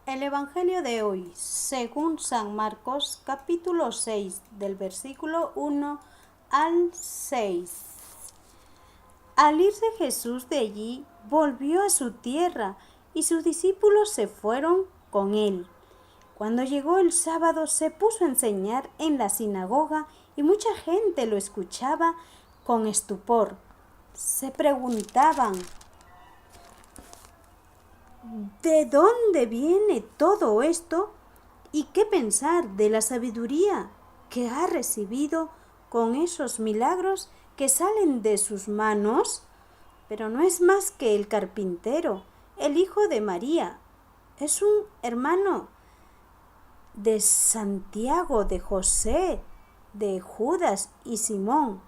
El Evangelio de hoy, según San Marcos, capítulo 6, del versículo 1 al 6. Al irse Jesús de allí, volvió a su tierra y sus discípulos se fueron con él. Cuando llegó el sábado, se puso a enseñar en la sinagoga y mucha gente lo escuchaba con estupor. Se preguntaban: ¿de dónde viene todo esto? ¿Y qué pensar de la sabiduría que ha recibido con esos milagros que salen de sus manos? Pero no es más que el carpintero, el hijo de María. Es un hermano de Santiago, de José, de Judas y Simón.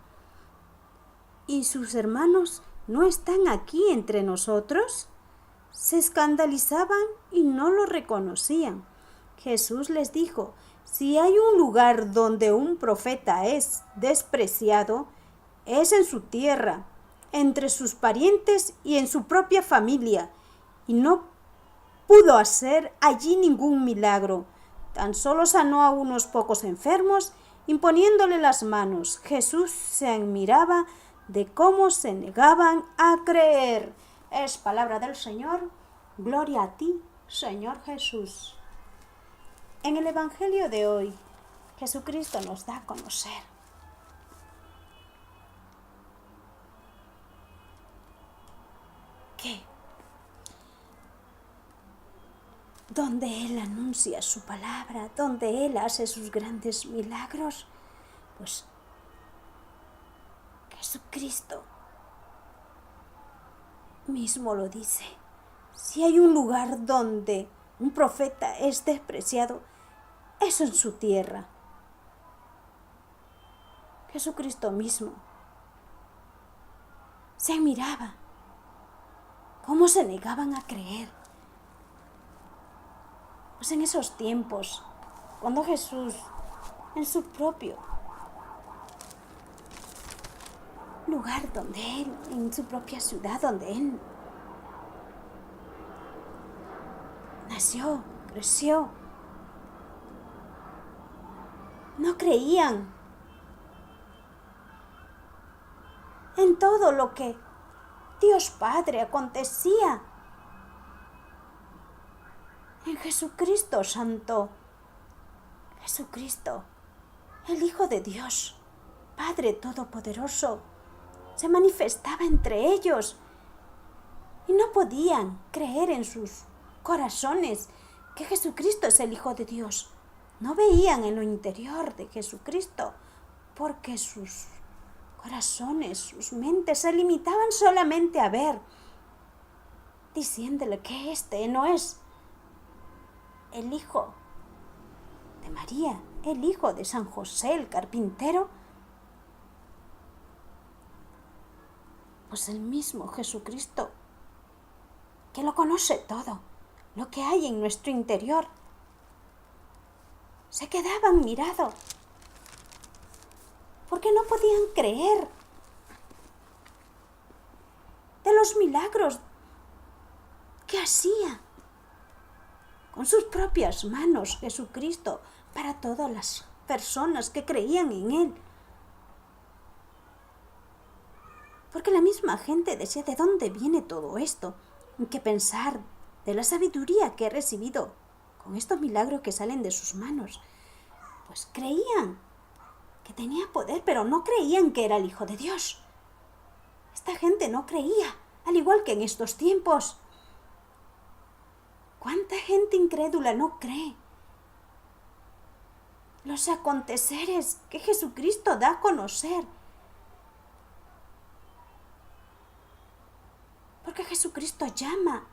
¿Y sus hermanos no están aquí entre nosotros? Se escandalizaban y no lo reconocían. Jesús les dijo: si hay un lugar donde un profeta es despreciado, es en su tierra, entre sus parientes y en su propia familia. Y no pudo hacer allí ningún milagro. Tan solo sanó a unos pocos enfermos, imponiéndole las manos. Jesús se admiraba de cómo se negaban a creer. Es palabra del Señor. Gloria a ti, Señor Jesús. En el Evangelio de hoy, Jesucristo nos da a conocer que donde Él anuncia su palabra, donde Él hace sus grandes milagros, pues Jesucristo mismo lo dice. Si hay un lugar donde un profeta es despreciado, es en su tierra. Jesucristo mismo se admiraba cómo se negaban a creer. Pues en esos tiempos, cuando Jesús, en su propio lugar donde Él, en su propia ciudad donde Él nació, creció, no creían en todo lo que Dios Padre acontecía en Jesucristo Santo. Jesucristo, el Hijo de Dios, Padre Todopoderoso, se manifestaba entre ellos y no podían creer en sus corazones que Jesucristo es el Hijo de Dios. No veían en lo interior de Jesucristo porque sus corazones, sus mentes se limitaban solamente a ver, diciéndole que este no es el Hijo de María, el Hijo de San José, el carpintero. Pues el mismo Jesucristo, que lo conoce todo, lo que hay en nuestro interior, se quedaban mirados porque no podían creer de los milagros que hacía con sus propias manos Jesucristo para todas las personas que creían en Él. Porque la misma gente decía: ¿de dónde viene todo esto? ¿En qué pensar de la sabiduría que he recibido con estos milagros que salen de sus manos? Pues creían que tenía poder, pero no creían que era el Hijo de Dios. Esta gente no creía, al igual que en estos tiempos. ¿Cuánta gente incrédula no cree los aconteceres que Jesucristo da a conocer? Porque Jesucristo llama.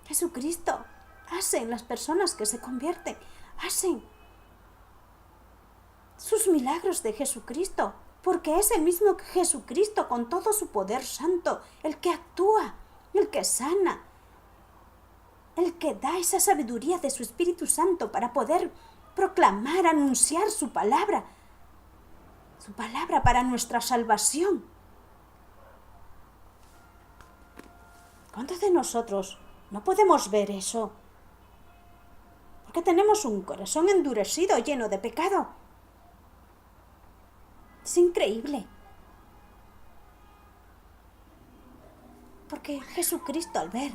Jesucristo hace en las personas que se convierten, hacen sus milagros de Jesucristo, porque es el mismo Jesucristo con todo su poder santo, el que actúa, el que sana, el que da esa sabiduría de su Espíritu Santo para poder proclamar, anunciar su palabra para nuestra salvación. ¿Cuántos de nosotros no podemos ver eso, porque tenemos un corazón endurecido, lleno de pecado. Es increíble. Porque Jesucristo, al ver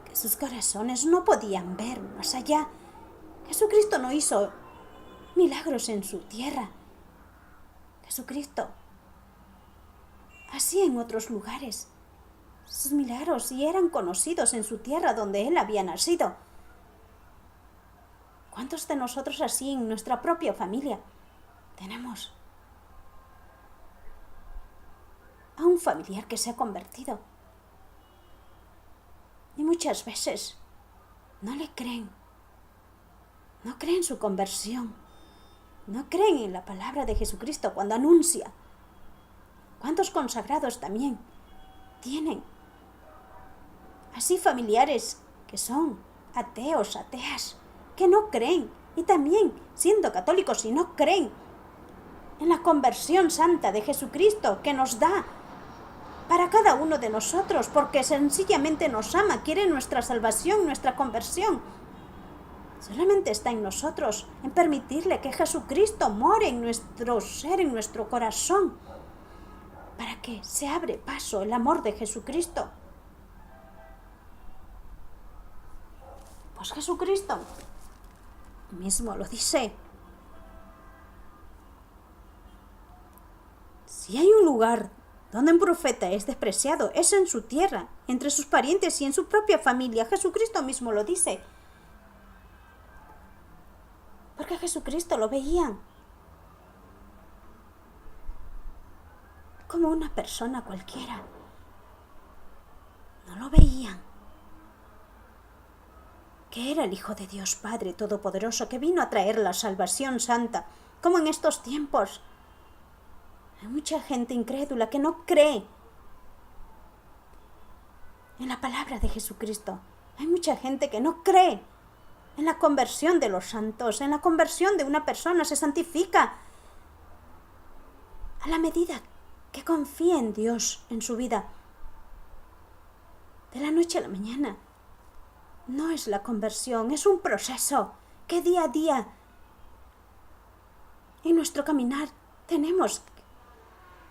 que sus corazones no podían ver más allá, Jesucristo no hizo milagros en su tierra. Jesucristo hacía en otros lugares sus milagros y eran conocidos en su tierra donde Él había nacido. ¿Cuántos de nosotros así en nuestra propia familia tenemos a un familiar que se ha convertido? Y muchas veces no le creen, no creen su conversión, no creen en la palabra de Jesucristo cuando anuncia. ¿Cuántos consagrados también tienen así familiares que son ateos, ateas, que no creen, y también siendo católicos y no creen en la conversión santa de Jesucristo que nos da para cada uno de nosotros, porque sencillamente nos ama, quiere nuestra salvación, nuestra conversión? Solamente está en nosotros, en permitirle que Jesucristo more en nuestro ser, en nuestro corazón, para que se abre paso el amor de Jesucristo. Pues Jesucristo mismo lo dice. Si hay un lugar donde un profeta es despreciado, es en su tierra, entre sus parientes y en su propia familia. Jesucristo mismo lo dice. Porque Jesucristo lo veían como una persona cualquiera. No lo veían que era el Hijo de Dios Padre Todopoderoso, que vino a traer la salvación santa, como en estos tiempos. Hay mucha gente incrédula que no cree en la palabra de Jesucristo. Hay mucha gente que no cree en la conversión de los santos, en la conversión de una persona. Se santifica a la medida que confía en Dios en su vida. De la noche a la mañana. No es la conversión, es un proceso que día a día en nuestro caminar tenemos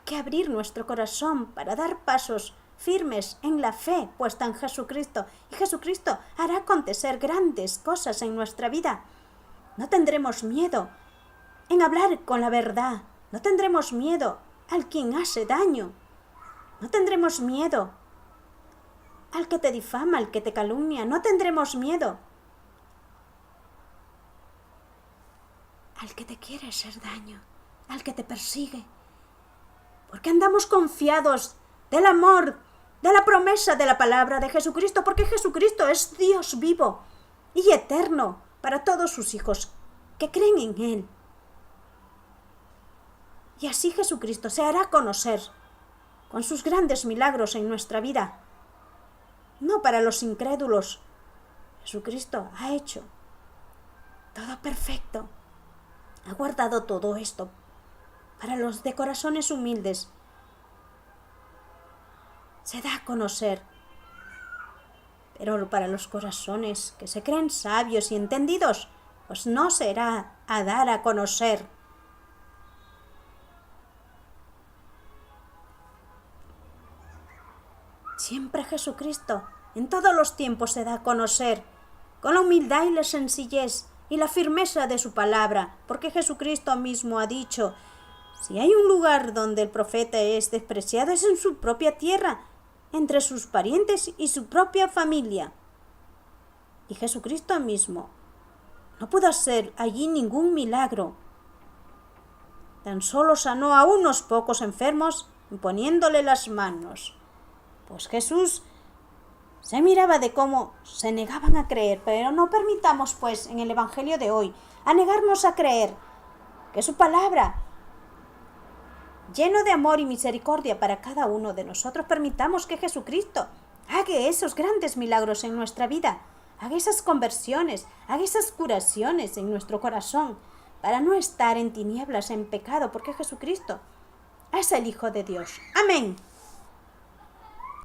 que abrir nuestro corazón para dar pasos firmes en la fe puesta en Jesucristo. Y Jesucristo hará acontecer grandes cosas en nuestra vida. No tendremos miedo en hablar con la verdad. No tendremos miedo al quien hace daño. No tendremos miedo al que te difama, al que te calumnia. No tendremos miedo al que te quiere hacer daño, al que te persigue. Porque andamos confiados del amor, de la promesa de la palabra de Jesucristo, porque Jesucristo es Dios vivo y eterno para todos sus hijos que creen en Él. Y así Jesucristo se hará conocer con sus grandes milagros en nuestra vida. No para los incrédulos. Jesucristo ha hecho todo perfecto. Ha guardado todo esto para los de corazones humildes. Se da a conocer. Pero para los corazones que se creen sabios y entendidos, pues no será a dar a conocer. Siempre Jesucristo, en todos los tiempos, se da a conocer, con la humildad y la sencillez y la firmeza de su palabra, porque Jesucristo mismo ha dicho: si hay un lugar donde el profeta es despreciado, es en su propia tierra, entre sus parientes y su propia familia. Y Jesucristo mismo no pudo hacer allí ningún milagro. Tan solo sanó a unos pocos enfermos imponiéndole las manos. Pues Jesús se miraba de cómo se negaban a creer, pero no permitamos pues en el Evangelio de hoy a negarnos a creer que su palabra, lleno de amor y misericordia para cada uno de nosotros, permitamos que Jesucristo haga esos grandes milagros en nuestra vida, haga esas conversiones, haga esas curaciones en nuestro corazón, para no estar en tinieblas, en pecado, porque Jesucristo es el Hijo de Dios. Amén.